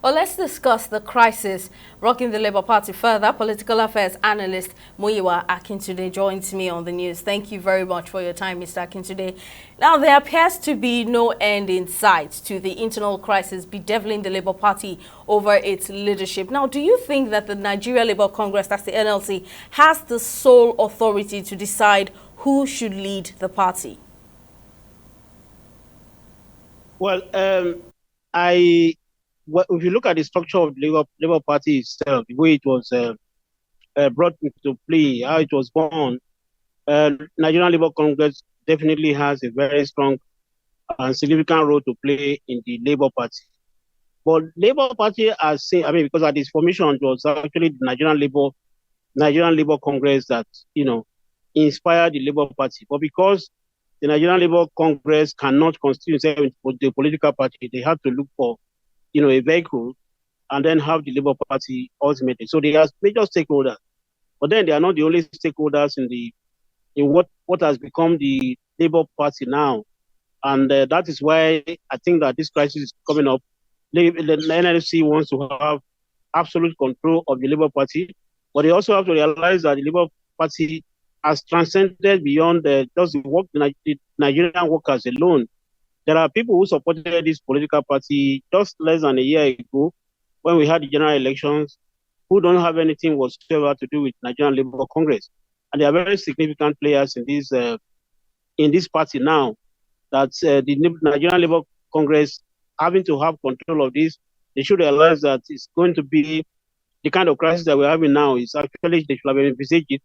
Well, let's discuss the crisis rocking the Labour Party further. Political affairs analyst Muyiwa Akintunde joins me on the news. Thank you very much for your time, Mr. Akintunde. Now, there appears to be no end in sight to the internal crisis bedeviling the Labour Party over its leadership. Now, do you think that the Nigeria Labour Congress, that's the NLC, has the sole authority to decide who should lead the party? Well, if you look at the structure of the Labour Party itself, the way it was brought into play, how it was born, Nigerian Labour Congress definitely has a very strong and significant role to play in the Labour Party. But Labour Party has seen, because at its formation it was actually the Nigerian Labour Congress that, inspired the Labour Party. But because the Nigerian Labour Congress cannot constitute itself into the political party, they had to look for, a vehicle and then have the Labour Party ultimately. So they have major stakeholders. But then they are not the only stakeholders in what has become the Labour Party now. And that is why I think that this crisis is coming up. The NLC wants to have absolute control of the Labour Party, but they also have to realize that the Labour Party has transcended beyond just the Nigerian workers alone. There are people who supported this political party just less than a year ago when we had the general elections who don't have anything whatsoever to do with Nigerian Labour Congress. And they are very significant players in this party now. That the Nigerian Labour Congress having to have control of this, they should realize that it's going to be the kind of crisis that we're having now. Is actually they should have envisaged it.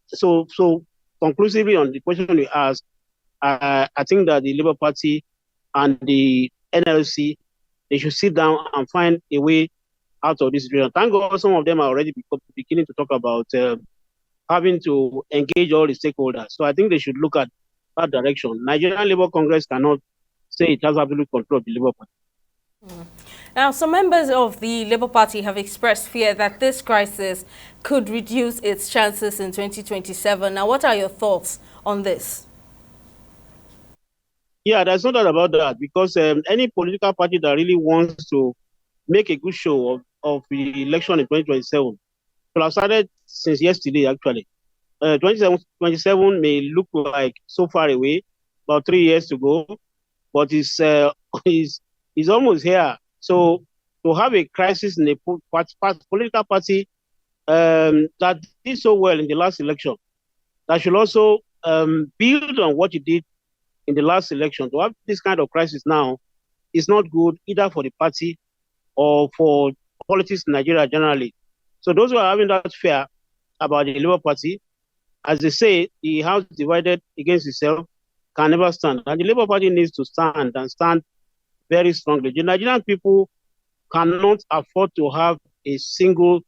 So conclusively on the question you asked, I think that the Labour Party and the NLC, they should sit down and find a way out of this situation. Thank God some of them are already beginning to talk about having to engage all the stakeholders. So I think they should look at that direction. Nigerian Labour Congress cannot say it has absolute control of the Labour Party. Now, some members of the Labour Party have expressed fear that this crisis could reduce its chances in 2027. Now, what are your thoughts on this? Yeah, there's no doubt about that, because any political party that really wants to make a good show of the election in 2027 will have started since yesterday, actually. 2027 may look like so far away, about 3 years to go, but it's almost here. So to have a crisis in a political party that did so well in the last election, that should also build on what it did in the last election. To have this kind of crisis now is not good either for the party or for politics in Nigeria generally. So those who are having that fear about the Labour Party, as they say, the house divided against itself can never stand. And the Labour Party needs to stand very strongly. The Nigerian people cannot afford to have a single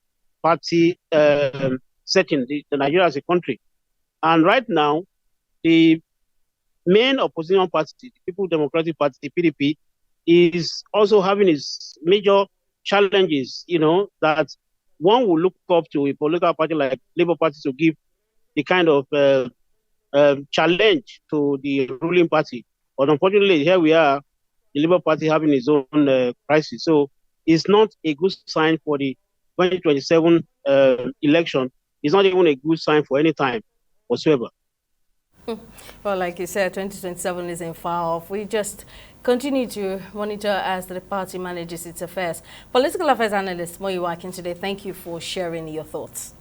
party setting the Nigeria as a country. And right now, the main opposition party, the People Democratic Party, the PDP, is also having its major challenges, that one will look up to a political party like Labour Party to give the kind of challenge to the ruling party. But unfortunately, here we are, the Labour Party having its own crisis. So it's not a good sign for the 2027 election. It's not even a good sign for any time whatsoever. Well, like you said, 2027 isn't far off. We just continue to monitor as the party manages its affairs. Political affairs analyst Muyiwa Akintunde, thank you for sharing your thoughts.